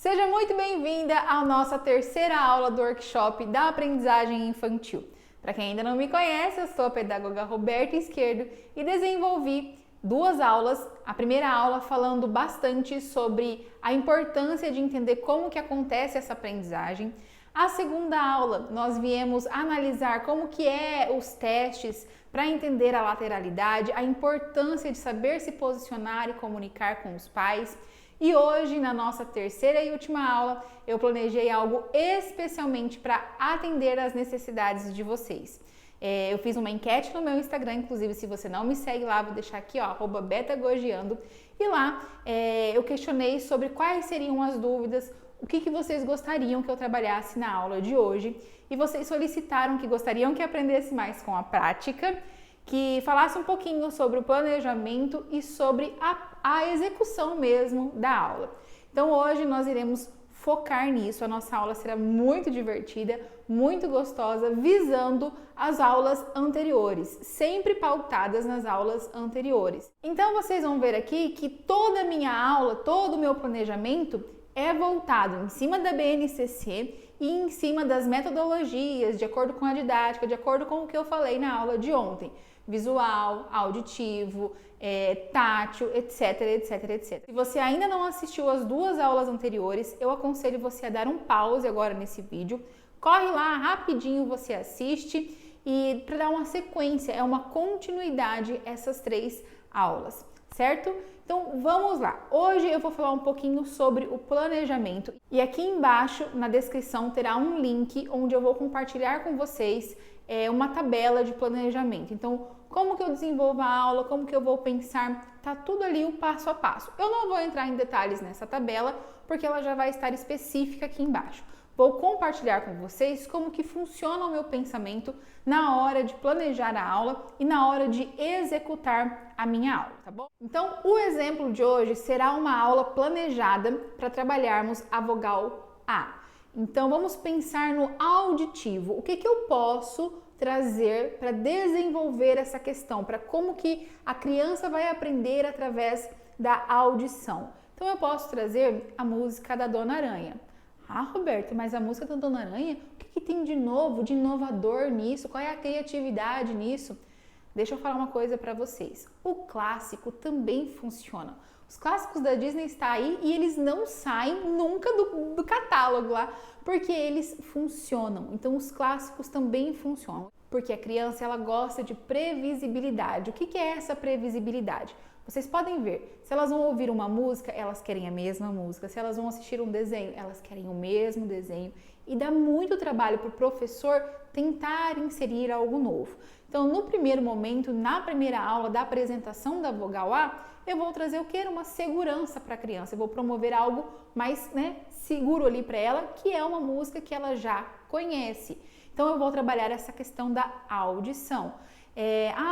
Seja muito bem-vinda à nossa terceira aula do workshop da aprendizagem infantil. Para quem ainda não me conhece, eu sou a pedagoga Roberta Esquerdo e desenvolvi duas aulas. A primeira aula falando bastante sobre a importância de entender como que acontece essa aprendizagem. A segunda aula, nós viemos analisar como que os testes para entender a lateralidade, a importância de saber se posicionar e comunicar com os pais. E hoje, na nossa terceira e última aula, eu planejei algo especialmente para atender às necessidades de vocês. Eu fiz uma enquete no meu Instagram, inclusive se você não me segue lá, vou deixar aqui, ó, @betagogiando. E lá eu questionei sobre quais seriam as dúvidas, o que vocês gostariam que eu trabalhasse na aula de hoje. E vocês solicitaram que gostariam que aprendesse mais com a prática, que falasse um pouquinho sobre o planejamento e sobre a execução mesmo da aula. Então hoje nós iremos focar nisso, a nossa aula será muito divertida, muito gostosa, visando as aulas anteriores, sempre pautadas nas aulas anteriores. Então vocês vão ver aqui que toda a minha aula, todo o meu planejamento é voltado em cima da BNCC e em cima das metodologias, de acordo com a didática, de acordo com o que eu falei na aula de ontem. Visual, auditivo, tátil, etc, etc, etc. Se você ainda não assistiu as duas aulas anteriores, eu aconselho você a dar um pause agora nesse vídeo. Corre lá, rapidinho você assiste e para dar uma sequência, é uma continuidade essas três aulas, certo? Então vamos lá, hoje eu vou falar um pouquinho sobre o planejamento e aqui embaixo na descrição terá um link onde eu vou compartilhar com vocês uma tabela de planejamento. Então como que eu desenvolvo a aula, como que eu vou pensar, tá tudo ali o passo a passo. Eu não vou entrar em detalhes nessa tabela porque ela já vai estar específica aqui embaixo. Vou compartilhar com vocês como que funciona o meu pensamento na hora de planejar a aula e na hora de executar a minha aula, tá bom? Então, o exemplo de hoje será uma aula planejada para trabalharmos a vogal A. Então, vamos pensar no auditivo. O que eu posso trazer para desenvolver essa questão, para como que a criança vai aprender através da audição? Então, eu posso trazer a música da Dona Aranha. Ah, Roberta, mas a música da Dona Aranha, o que tem de novo, de inovador nisso? Qual é a criatividade nisso? Deixa eu falar uma coisa para vocês. O clássico também funciona. Os clássicos da Disney estão aí e eles não saem nunca do catálogo lá, porque eles funcionam. Então, os clássicos também funcionam, porque a criança ela gosta de previsibilidade. O que é essa previsibilidade? Vocês podem ver, se elas vão ouvir uma música, elas querem a mesma música. Se elas vão assistir um desenho, elas querem o mesmo desenho. E dá muito trabalho para o professor tentar inserir algo novo. Então, no primeiro momento, na primeira aula da apresentação da vogal A, eu vou trazer o que? Uma segurança para a criança. Eu vou promover algo mais seguro ali para ela, que é uma música que ela já conhece. Então, eu vou trabalhar essa questão da audição.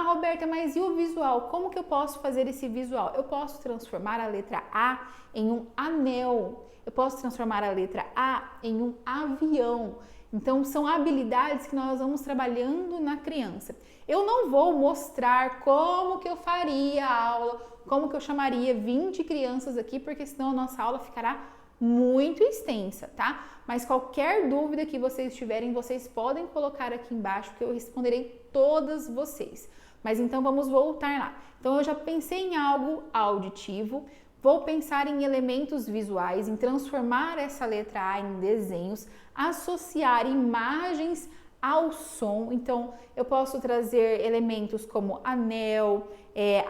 Roberta, mas e o visual? Como que eu posso fazer esse visual? Eu posso transformar a letra A em um anel. Eu posso transformar a letra A em um avião. Então, são habilidades que nós vamos trabalhando na criança. Eu não vou mostrar como que eu faria a aula, como que eu chamaria 20 crianças aqui, porque senão a nossa aula ficará muito extensa, tá? Mas qualquer dúvida que vocês tiverem, vocês podem colocar aqui embaixo que eu responderei todas vocês. Mas então vamos voltar lá. Então eu já pensei em algo auditivo, vou pensar em elementos visuais, em transformar essa letra A em desenhos, associar imagens ao som. Então eu posso trazer elementos como anel,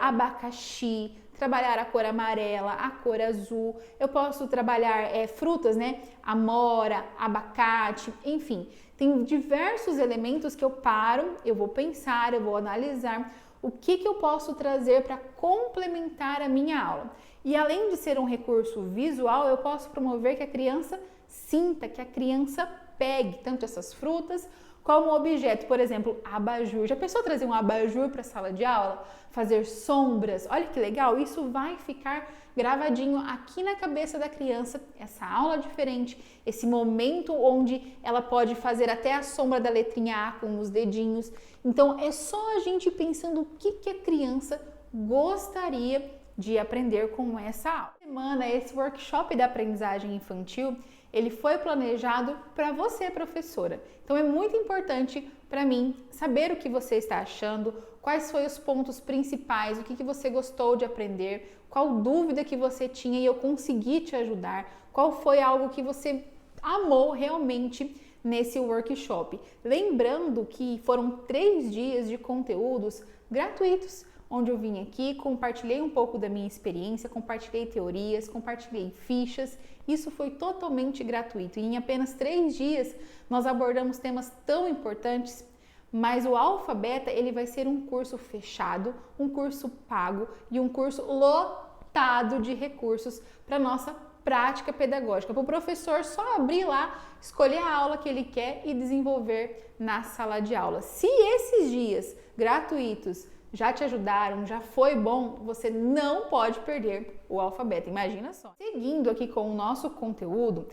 abacaxi, trabalhar a cor amarela, a cor azul. Eu posso trabalhar frutas, amora, abacate, enfim. Tem diversos elementos que eu paro, eu vou pensar, eu vou analisar o que eu posso trazer para complementar a minha aula. E além de ser um recurso visual, eu posso promover que a criança sinta, que a criança pegue tanto essas frutas como objeto, por exemplo, abajur. Já pensou trazer um abajur para a sala de aula? Fazer sombras? Olha que legal, isso vai ficar gravadinho aqui na cabeça da criança, essa aula diferente, esse momento onde ela pode fazer até a sombra da letrinha A com os dedinhos. Então, é só a gente pensando o que a criança gostaria de aprender com essa aula. Semana, esse workshop da aprendizagem infantil, ele foi planejado para você, professora. Então é muito importante para mim saber o que você está achando, quais foram os pontos principais, o que você gostou de aprender, qual dúvida que você tinha e eu consegui te ajudar, qual foi algo que você amou realmente nesse workshop. Lembrando que foram 3 dias de conteúdos gratuitos, onde eu vim aqui, compartilhei um pouco da minha experiência, compartilhei teorias, compartilhei fichas. Isso foi totalmente gratuito e em apenas 3 dias nós abordamos temas tão importantes. Mas o Alfa Beta, ele vai ser um curso fechado, um curso pago e um curso lotado de recursos para nossa prática pedagógica, para o professor só abrir lá, escolher a aula que ele quer e desenvolver na sala de aula. Se esses dias gratuitos já te ajudaram, já foi bom, você não pode perder o Alfa Beta, imagina só. Seguindo aqui com o nosso conteúdo,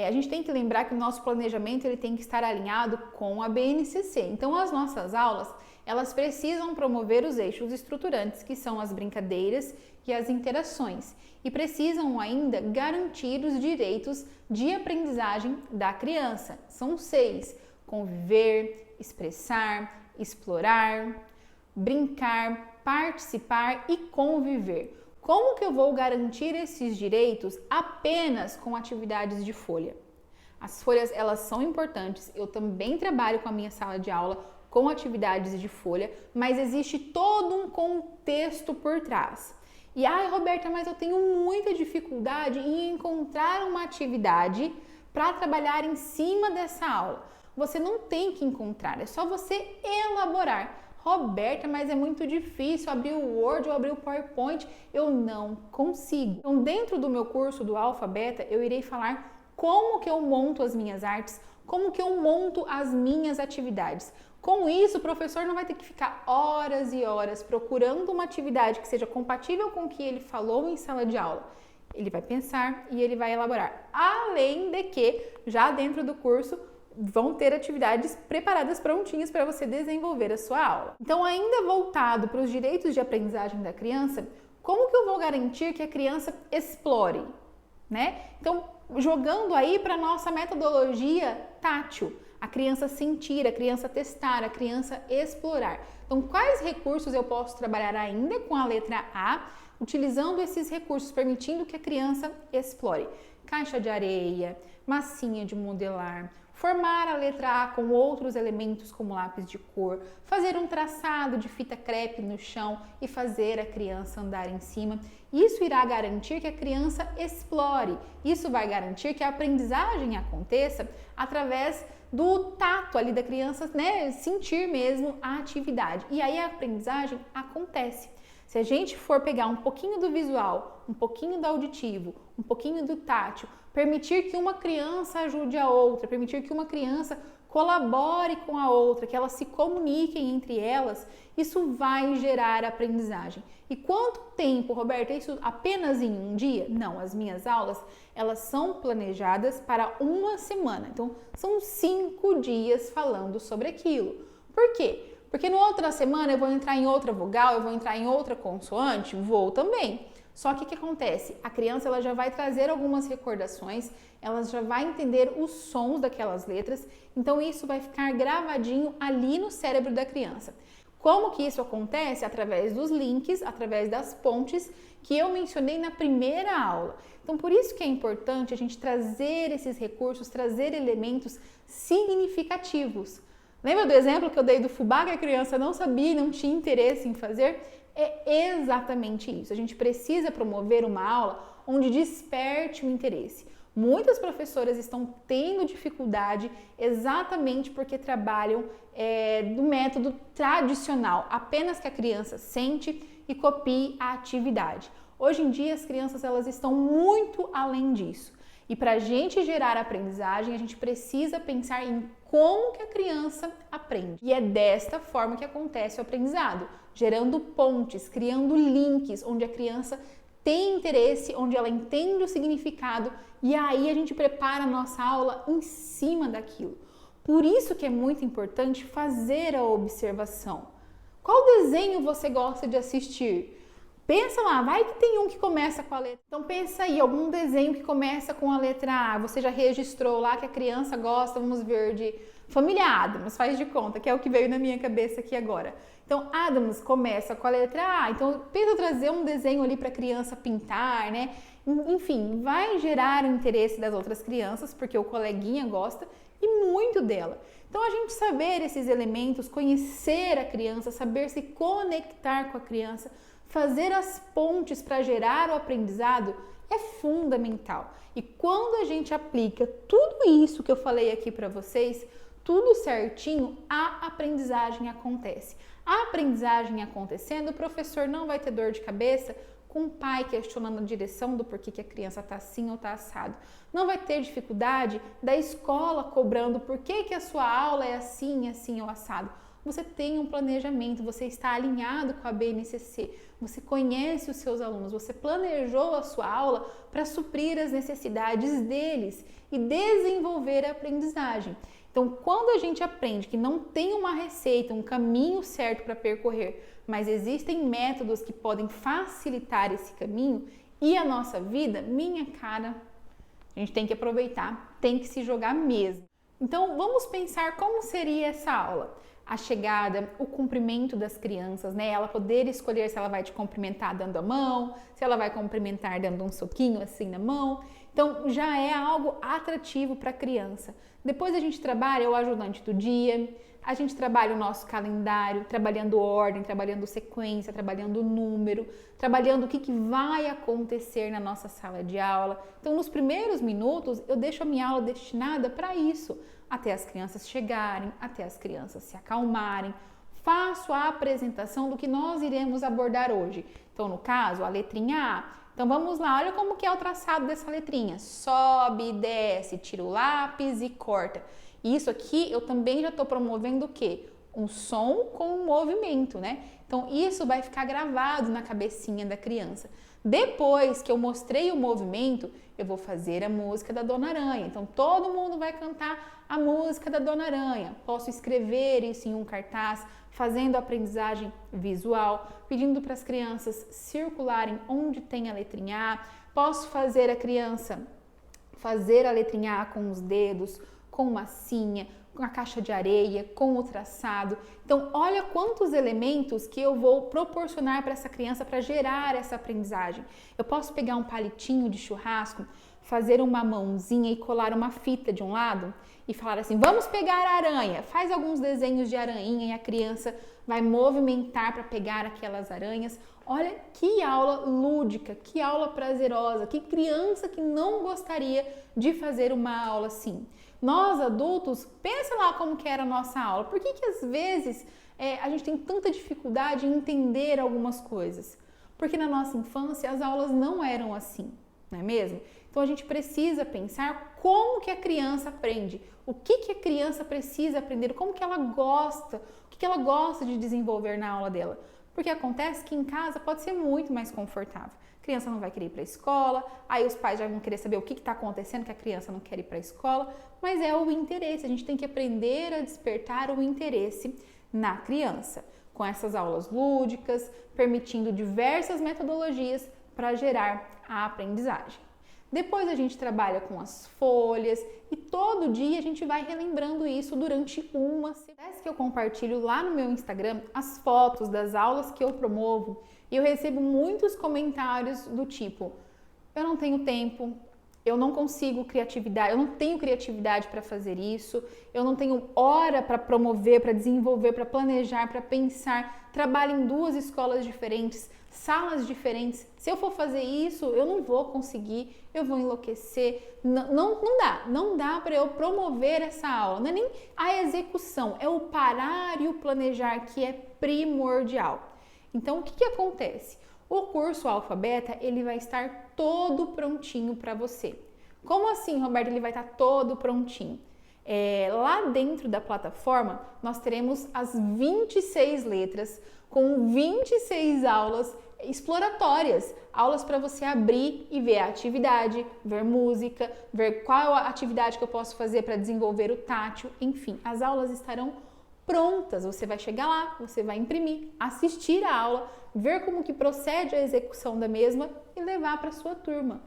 a gente tem que lembrar que o nosso planejamento ele tem que estar alinhado com a BNCC. Então as nossas aulas, elas precisam promover os eixos estruturantes, que são as brincadeiras e as interações, e precisam ainda garantir os direitos de aprendizagem da criança. São 6: conviver, expressar, explorar, brincar, participar e conviver. Como que eu vou garantir esses direitos apenas com atividades de folha? As folhas, elas são importantes. Eu também trabalho com a minha sala de aula com atividades de folha, mas existe todo um contexto por trás. E Roberta, mas eu tenho muita dificuldade em encontrar uma atividade para trabalhar em cima dessa aula. Você não tem que encontrar, é só você elaborar. Roberta, mas é muito difícil abrir o Word ou abrir o PowerPoint, eu não consigo. Então, dentro do meu curso do Alfa Beta, eu irei falar como que eu monto as minhas artes, como que eu monto as minhas atividades. Com isso, o professor não vai ter que ficar horas e horas procurando uma atividade que seja compatível com o que ele falou em sala de aula. Ele vai pensar e ele vai elaborar. Além de que, já dentro do curso, vão ter atividades preparadas, prontinhas para você desenvolver a sua aula. Então, ainda voltado para os direitos de aprendizagem da criança, como que eu vou garantir que a criança explore, né? Então, jogando aí para a nossa metodologia tátil, a criança sentir, a criança testar, a criança explorar. Então, quais recursos eu posso trabalhar ainda com a letra A, utilizando esses recursos, permitindo que a criança explore? Caixa de areia, massinha de modelar, formar a letra A com outros elementos como lápis de cor, fazer um traçado de fita crepe no chão e fazer a criança andar em cima. Isso irá garantir que a criança explore. Isso vai garantir que a aprendizagem aconteça através do tato ali da criança, né, sentir mesmo a atividade. E aí a aprendizagem acontece. Se a gente for pegar um pouquinho do visual, um pouquinho do auditivo, um pouquinho do tátil, permitir que uma criança ajude a outra, permitir que uma criança colabore com a outra, que elas se comuniquem entre elas, isso vai gerar aprendizagem. E quanto tempo, Roberta? Isso apenas em um dia? Não, as minhas aulas, elas são planejadas para uma semana. Então, são 5 dias falando sobre aquilo. Por quê? Porque na outra semana eu vou entrar em outra vogal, eu vou entrar em outra consoante, vou também. Só que o que acontece? A criança ela já vai trazer algumas recordações, ela já vai entender os sons daquelas letras, então isso vai ficar gravadinho ali no cérebro da criança. Como que isso acontece? Através dos links, através das pontes que eu mencionei na primeira aula. Então, por isso que é importante a gente trazer esses recursos, trazer elementos significativos. Lembra do exemplo que eu dei do fubá que a criança não sabia e não tinha interesse em fazer? É exatamente isso. A gente precisa promover uma aula onde desperte o interesse. Muitas professoras estão tendo dificuldade exatamente porque trabalham do método tradicional, apenas que a criança sente e copie a atividade. Hoje em dia as crianças elas estão muito além disso. E para a gente gerar aprendizagem, a gente precisa pensar em como que a criança aprende. E é desta forma que acontece o aprendizado, gerando pontes, criando links, onde a criança tem interesse, onde ela entende o significado e aí a gente prepara a nossa aula em cima daquilo. Por isso que é muito importante fazer a observação. Qual desenho você gosta de assistir? Pensa lá, vai que tem um que começa com a letra. Então pensa aí, algum desenho que começa com a letra A. Você já registrou lá que a criança gosta, vamos ver, de Família Addams, faz de conta, que é o que veio na minha cabeça aqui agora. Então, Addams começa com a letra A. Então, pensa trazer um desenho ali para a criança pintar, né? Enfim, vai gerar o interesse das outras crianças, porque o coleguinha gosta e muito dela. Então, a gente saber esses elementos, conhecer a criança, saber se conectar com a criança, fazer as pontes para gerar o aprendizado é fundamental. E quando a gente aplica tudo isso que eu falei aqui para vocês, tudo certinho, a aprendizagem acontece. A aprendizagem acontecendo, o professor não vai ter dor de cabeça com o pai questionando a direção do porquê que a criança está assim ou está assado. Não vai ter dificuldade da escola cobrando por que a sua aula é assim, assim ou assado. Você tem um planejamento, você está alinhado com a BNCC, você conhece os seus alunos, você planejou a sua aula para suprir as necessidades deles e desenvolver a aprendizagem. Então, quando a gente aprende que não tem uma receita, um caminho certo para percorrer, mas existem métodos que podem facilitar esse caminho e a nossa vida, minha cara, a gente tem que aproveitar, tem que se jogar mesmo. Então, vamos pensar como seria essa aula. A chegada, o cumprimento das crianças, né? Ela poder escolher se ela vai te cumprimentar dando a mão, se ela vai cumprimentar dando um soquinho assim na mão. Então, já é algo atrativo para a criança. Depois a gente trabalha o ajudante do dia, a gente trabalha o nosso calendário, trabalhando ordem, trabalhando sequência, trabalhando número, trabalhando o que vai acontecer na nossa sala de aula. Então, nos primeiros minutos, eu deixo a minha aula destinada para isso, até as crianças chegarem, até as crianças se acalmarem. Faço a apresentação do que nós iremos abordar hoje. Então, no caso, a letrinha A. Então, vamos lá, olha como que é o traçado dessa letrinha. Sobe, desce, tira o lápis e corta. Isso aqui eu também já estou promovendo o quê? Um som com um movimento, né? Então, isso vai ficar gravado na cabecinha da criança. Depois que eu mostrei o movimento, eu vou fazer a música da Dona Aranha. Então, todo mundo vai cantar a música da Dona Aranha. Posso escrever isso em um cartaz, fazendo a aprendizagem visual, pedindo para as crianças circularem onde tem a letrinha A. Posso fazer a criança fazer a letrinha A com os dedos, com massinha, com a caixa de areia, com o traçado. Então, olha quantos elementos que eu vou proporcionar para essa criança para gerar essa aprendizagem. Eu posso pegar um palitinho de churrasco, fazer uma mãozinha e colar uma fita de um lado e falar assim, vamos pegar a aranha. Faz alguns desenhos de aranha e a criança vai movimentar para pegar aquelas aranhas. Olha que aula lúdica, que aula prazerosa, que criança que não gostaria de fazer uma aula assim. Nós adultos, pensa lá como que era a nossa aula. Por que às vezes a gente tem tanta dificuldade em entender algumas coisas? Porque na nossa infância as aulas não eram assim, não é mesmo? Então a gente precisa pensar como que a criança aprende, o que a criança precisa aprender, como que ela gosta, o que ela gosta de desenvolver na aula dela. Porque acontece que em casa pode ser muito mais confortável. A criança não vai querer ir para a escola, aí os pais já vão querer saber o que está acontecendo, que a criança não quer ir para a escola, mas é o interesse, a gente tem que aprender a despertar o interesse na criança, com essas aulas lúdicas, permitindo diversas metodologias para gerar a aprendizagem. Depois a gente trabalha com as folhas e todo dia a gente vai relembrando isso durante uma semana. Parece que eu compartilho lá no meu Instagram as fotos das aulas que eu promovo e eu recebo muitos comentários do tipo, eu não tenho tempo, eu não consigo criatividade, eu não tenho criatividade para fazer isso, eu não tenho hora para promover, para desenvolver, para planejar, para pensar, trabalho em 2 escolas diferentes, salas diferentes, se eu for fazer isso, eu não vou conseguir, eu vou enlouquecer, não dá para eu promover essa aula, não é nem a execução, é o parar e o planejar que é primordial. Então, o que acontece? O curso Alfa Beta, ele vai estar todo prontinho para você. Como assim, Roberta, ele vai estar todo prontinho? Lá dentro da plataforma, nós teremos as 26 letras com 26 aulas exploratórias, aulas para você abrir e ver a atividade, ver música, ver qual a atividade que eu posso fazer para desenvolver o tátil, enfim, as aulas estarão prontas, você vai chegar lá, você vai imprimir, assistir a aula, ver como que procede a execução da mesma e levar para sua turma.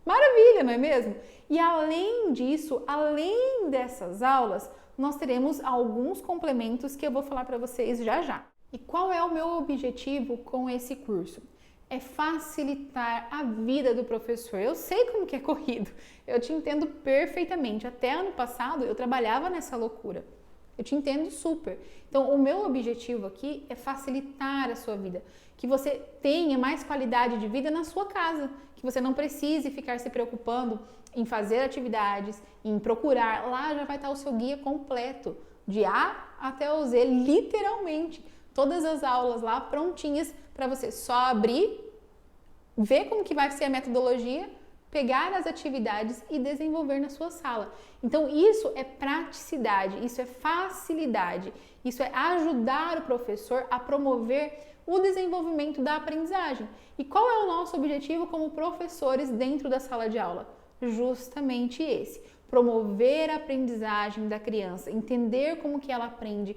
Maravilha, não é mesmo? E além disso, além dessas aulas, nós teremos alguns complementos que eu vou falar para vocês já já. E qual é o meu objetivo com esse curso? É facilitar a vida do professor. Eu sei como que é corrido, eu te entendo perfeitamente. Até ano passado eu trabalhava nessa loucura. Eu te entendo super. Então, o meu objetivo aqui é facilitar a sua vida, que você tenha mais qualidade de vida na sua casa, que você não precise ficar se preocupando em fazer atividades, em procurar. Lá já vai estar o seu guia completo, de A até o Z, literalmente. Todas as aulas lá prontinhas para você só abrir, ver como que vai ser a metodologia, pegar as atividades e desenvolver na sua sala. Então isso é praticidade, isso é facilidade, isso é ajudar o professor a promover o desenvolvimento da aprendizagem. E qual é o nosso objetivo como professores dentro da sala de aula? Justamente esse, promover a aprendizagem da criança, entender como que ela aprende,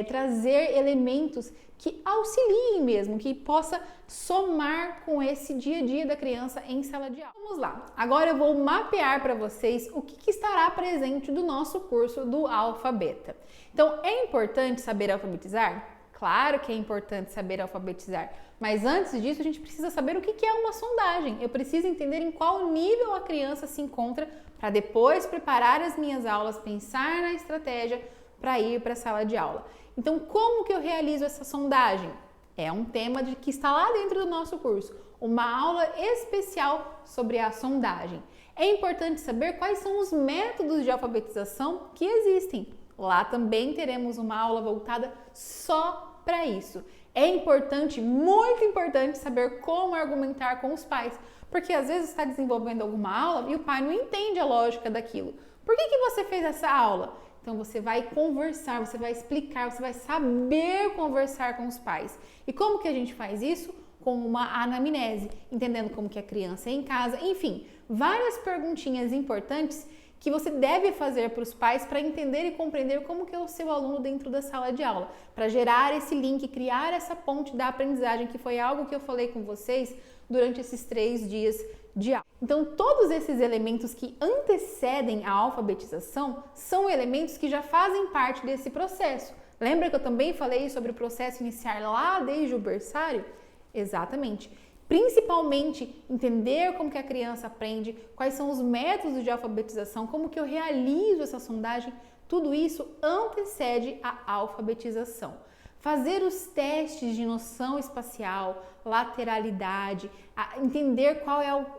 trazer elementos que auxiliem mesmo, que possa somar com esse dia a dia da criança em sala de aula. Vamos lá, agora eu vou mapear para vocês o que estará presente do nosso curso do Alfabeta. Então, é importante saber alfabetizar? Claro que é importante saber alfabetizar, mas antes disso a gente precisa saber o que é uma sondagem. Eu preciso entender em qual nível a criança se encontra para depois preparar as minhas aulas, pensar na estratégia para ir para a sala de aula. Então, como que eu realizo essa sondagem? É um tema que está lá dentro do nosso curso, uma aula especial sobre a sondagem. É importante saber quais são os métodos de alfabetização que existem. Lá também teremos uma aula voltada só para isso. É importante, muito importante, saber como argumentar com os pais, porque às vezes está desenvolvendo alguma aula e o pai não entende a lógica daquilo. Por que você fez essa aula? Então você vai conversar, você vai explicar, você vai saber conversar com os pais. E como que a gente faz isso? Com uma anamnese, entendendo como que a criança é em casa, enfim, várias perguntinhas importantes que você deve fazer para os pais para entender e compreender como que é o seu aluno dentro da sala de aula, para gerar esse link, criar essa ponte da aprendizagem, que foi algo que eu falei com vocês durante esses 3 dias de aula. Então, todos esses elementos que antecedem a alfabetização são elementos que já fazem parte desse processo. Lembra que eu também falei sobre o processo inicial lá desde o berçário? Exatamente. Principalmente entender como que a criança aprende, quais são os métodos de alfabetização, como que eu realizo essa sondagem, tudo isso antecede a alfabetização. Fazer os testes de noção espacial, lateralidade, entender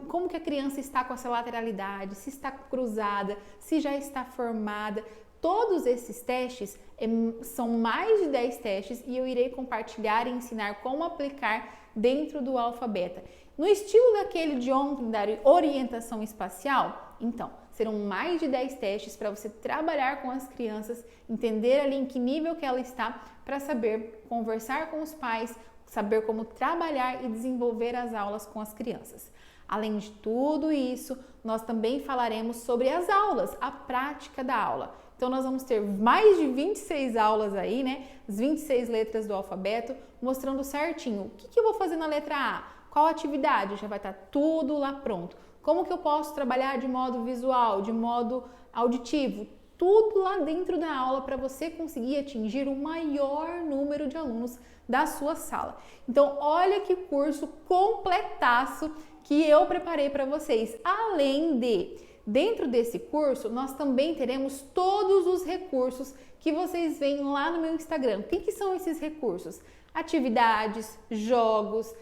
como que a criança está com essa lateralidade, se está cruzada, se já está formada. Todos esses testes são mais de 10 testes e eu irei compartilhar e ensinar como aplicar dentro do Alfabeta. No estilo daquele de ontem da orientação espacial, então, serão mais de 10 testes para você trabalhar com as crianças, entender ali em que nível que ela está, para saber conversar com os pais, saber como trabalhar e desenvolver as aulas com as crianças. Além de tudo isso, nós também falaremos sobre as aulas, a prática da aula. Então, nós vamos ter mais de 26 aulas aí, né? As 26 letras do alfabeto, mostrando certinho o que eu vou fazer na letra A, qual atividade, já vai estar tudo lá pronto. Como que eu posso trabalhar de modo visual, de modo auditivo, tudo lá dentro da aula para você conseguir atingir o maior número de alunos da sua sala. Então, olha que curso completaço que eu preparei para vocês. Além de, dentro desse curso, nós também teremos todos os recursos que vocês veem lá no meu Instagram. O que são esses recursos? Atividades, jogos,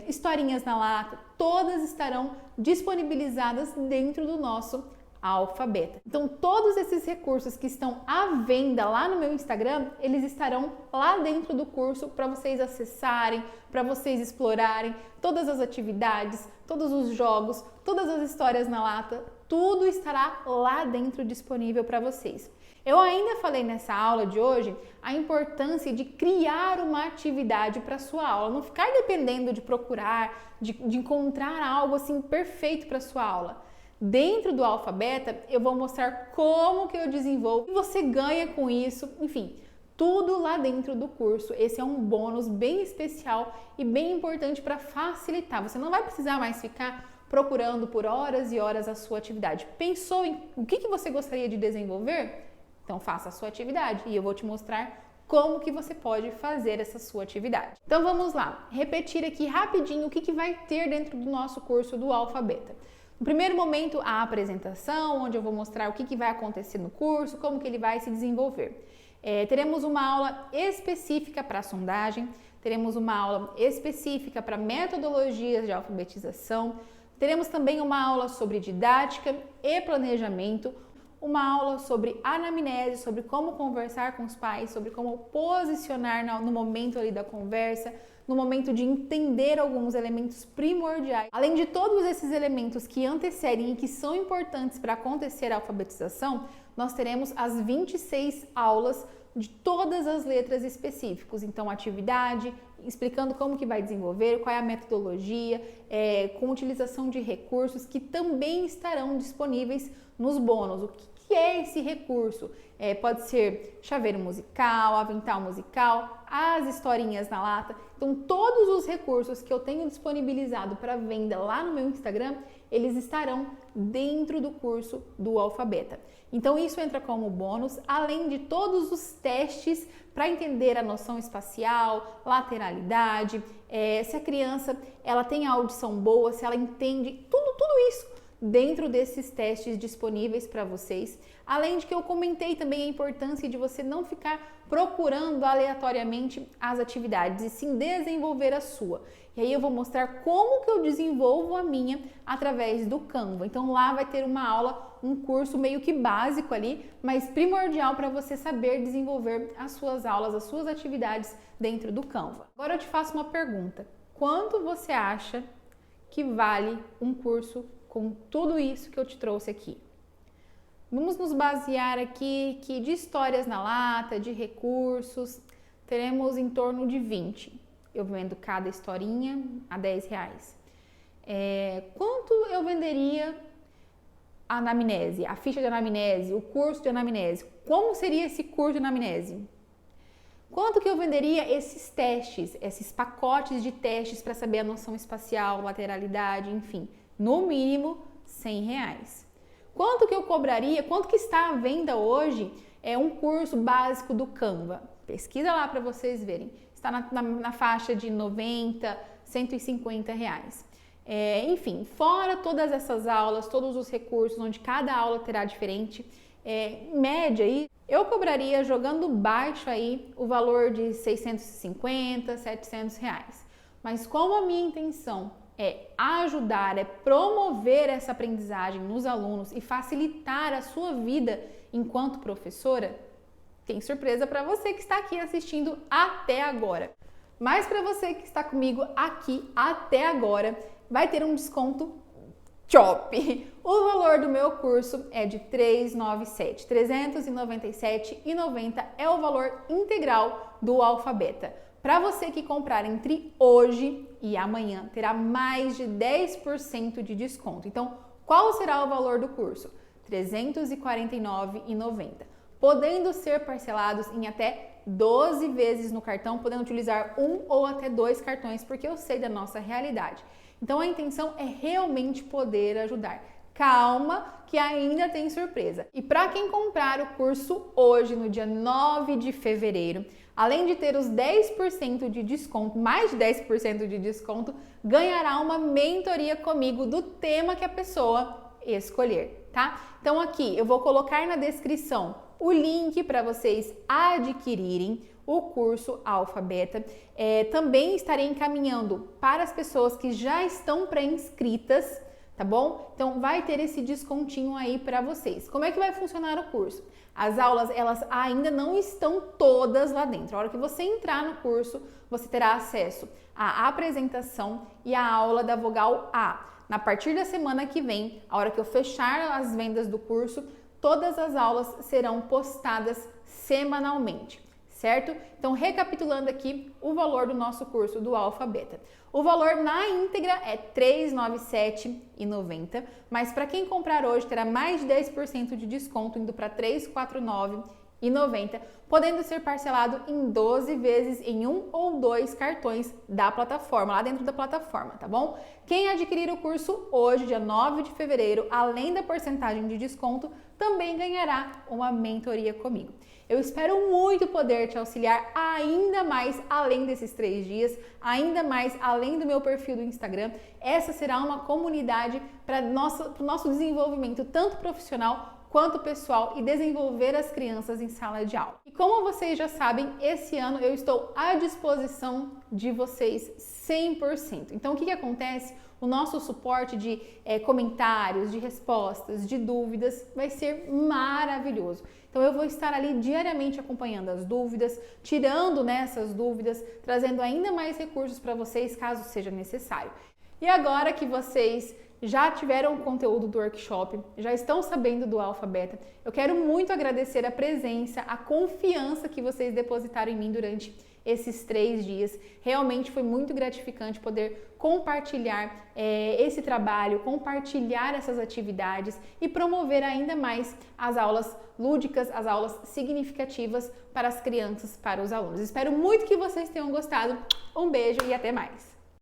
historinhas na lata, todas estarão disponibilizadas dentro do nosso Alfabeta. Então, todos esses recursos que estão à venda lá no meu Instagram, eles estarão lá dentro do curso para vocês acessarem, para vocês explorarem todas as atividades, todos os jogos, todas as histórias na lata, tudo estará lá dentro disponível para vocês. Eu ainda falei nessa aula de hoje a importância de criar uma atividade para sua aula, não ficar dependendo de procurar, de encontrar algo assim perfeito para sua aula. Dentro do Alfabeta, eu vou mostrar como que eu desenvolvo e você ganha com isso, enfim, tudo lá dentro do curso. Esse é um bônus bem especial e bem importante para facilitar. Você não vai precisar mais ficar procurando por horas e horas a sua atividade. Pensou em o que você gostaria de desenvolver? Então faça a sua atividade e eu vou te mostrar como que você pode fazer essa sua atividade. Então vamos lá, repetir aqui rapidinho o que vai ter dentro do nosso curso do Alfa Beta. No primeiro momento, a apresentação, onde eu vou mostrar o que vai acontecer no curso, como que ele vai se desenvolver. Teremos uma aula específica para sondagem, teremos uma aula específica para metodologias de alfabetização, teremos também uma aula sobre didática e planejamento, uma aula sobre anamnese, sobre como conversar com os pais, sobre como posicionar no momento ali da conversa, no momento de entender alguns elementos primordiais. Além de todos esses elementos que antecedem e que são importantes para acontecer a alfabetização, nós teremos as 26 aulas de todas as letras específicas. Então, atividade, explicando como que vai desenvolver, qual é a metodologia, com utilização de recursos que também estarão disponíveis nos bônus. O que é esse recurso? Pode ser chaveiro musical, avental musical, as historinhas na lata. Então, todos os recursos que eu tenho disponibilizado para venda lá no meu Instagram, eles estarão dentro do curso do Alfa Beta. Então, isso entra como bônus, além de todos os testes para entender a noção espacial, lateralidade, se a criança ela tem a audição boa, se ela entende, tudo isso dentro desses testes disponíveis para vocês. Além de que eu comentei também a importância de você não ficar procurando aleatoriamente as atividades e sim desenvolver a sua. E aí eu vou mostrar como que eu desenvolvo a minha através do Canva. Então lá vai ter uma aula, um curso meio que básico ali, mas primordial para você saber desenvolver as suas aulas, as suas atividades dentro do Canva. Agora eu te faço uma pergunta. Quanto você acha que vale um curso com tudo isso que eu te trouxe aqui? Vamos nos basear aqui que de histórias na lata, de recursos, teremos em torno de 20. Eu vendo cada historinha a R$10. Quanto eu venderia a anamnese, a ficha de anamnese, o curso de anamnese? Como seria esse curso de anamnese? Quanto que eu venderia esses testes, esses pacotes de testes para saber a noção espacial, lateralidade, enfim? No mínimo R$100. Quanto que eu cobraria, quanto que está à venda hoje um curso básico do Canva? Pesquisa lá para vocês verem. Está na faixa de R$90, R$150. Enfim, fora todas essas aulas, todos os recursos, onde cada aula terá diferente, em média aí, eu cobraria jogando baixo aí o valor de R$650, R$700. Mas como a minha intenção é ajudar, é promover essa aprendizagem nos alunos e facilitar a sua vida enquanto professora, tem surpresa para você que está aqui assistindo até agora. Mas para você que está comigo aqui até agora, vai ter um desconto top! O valor do meu curso é de R$397. R$397,90 é o valor integral do Alfa Beta. Para você que comprar entre hoje e amanhã, terá mais de 10% de desconto. Então, qual será o valor do curso? R$349,90, podendo ser parcelados em até 12 vezes no cartão, podendo utilizar um ou até 2 cartões, porque eu sei da nossa realidade. Então, a intenção é realmente poder ajudar. Calma, que ainda tem surpresa. E para quem comprar o curso hoje, no dia 9 de fevereiro, além de ter os 10% de desconto, mais de 10% de desconto, ganhará uma mentoria comigo do tema que a pessoa escolher, tá? Então aqui eu vou colocar na descrição o link para vocês adquirirem o curso Alfa Beta. Também estarei encaminhando para as pessoas que já estão pré-inscritas, tá bom? Então vai ter esse descontinho aí para vocês. Como é que vai funcionar o curso? As aulas, elas ainda não estão todas lá dentro. A hora que você entrar no curso, você terá acesso à apresentação e à aula da vogal A. A partir da semana que vem, a hora que eu fechar as vendas do curso, todas as aulas serão postadas semanalmente, certo? Então, recapitulando aqui o valor do nosso curso do Alfa Beta. O valor na íntegra é R$ 397,90, mas para quem comprar hoje terá mais de 10% de desconto, indo para R$ 349,90. R$29,90, podendo ser parcelado em 12 vezes em 1 ou 2 cartões da plataforma, lá dentro da plataforma, tá bom? Quem adquirir o curso hoje, dia 9 de fevereiro, além da porcentagem de desconto, também ganhará uma mentoria comigo. Eu espero muito poder te auxiliar ainda mais além desses 3 dias, ainda mais além do meu perfil do Instagram. Essa será uma comunidade para o nosso desenvolvimento, tanto profissional quanto pessoal, e desenvolver as crianças em sala de aula. E como vocês já sabem, esse ano eu estou à disposição de vocês 100%. Então, o que acontece? O nosso suporte de comentários, de respostas, de dúvidas vai ser maravilhoso. Então, eu vou estar ali diariamente acompanhando as dúvidas, tirando nessas dúvidas, trazendo ainda mais recursos para vocês, caso seja necessário. E agora que vocês já tiveram o conteúdo do workshop, já estão sabendo do Alpha Beta, eu quero muito agradecer a presença, a confiança que vocês depositaram em mim durante esses 3 dias. Realmente foi muito gratificante poder compartilhar esse trabalho, compartilhar essas atividades e promover ainda mais as aulas lúdicas, as aulas significativas para as crianças, para os alunos. Espero muito que vocês tenham gostado. Um beijo e até mais!